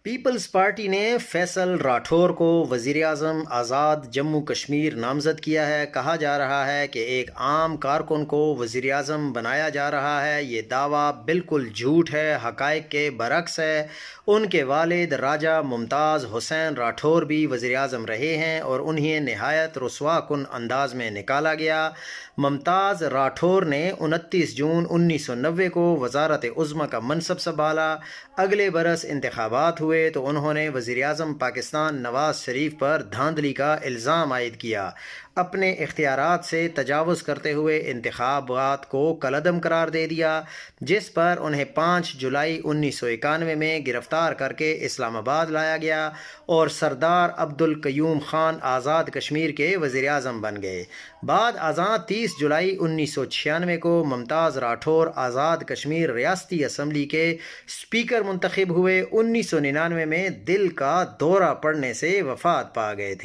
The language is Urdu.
پیپلز پارٹی نے فیصل راٹھور کو وزیر اعظم آزاد جموں کشمیر نامزد کیا ہے۔ کہا جا رہا ہے کہ ایک عام کارکن کو وزیر اعظم بنایا جا رہا ہے۔ یہ دعویٰ بالکل جھوٹ ہے، حقائق کے برعکس ہے۔ ان کے والد راجہ ممتاز حسین راٹھور بھی وزیر اعظم رہے ہیں اور انہیں نہایت رسوا کن انداز میں نکالا گیا۔ ممتاز راٹھور نے 29 جون 1990 کو وزارت عظمیٰ کا منصب سنبھالا۔ اگلے برس انتخابات ہوئے تو انہوں نے وزیر اعظم پاکستان نواز شریف پر دھاندلی کا الزام عائد کیا۔ اپنے اختیارات سے تجاوز کرتے ہوئے انتخابات کو کالعدم قرار دے دیا، جس پر انہیں 5 جولائی 1991 میں گرفتار کر کے اسلام آباد لایا گیا اور سردار عبدالقیوم خان آزاد کشمیر کے وزیر اعظم بن گئے۔ بعد ازاں 30 جولائی 1996 کو ممتاز راٹھور آزاد کشمیر ریاستی اسمبلی کے اسپیکر منتخب ہوئے۔ 1999 میں دل کا دورہ پڑنے سے وفات پا گئے تھے۔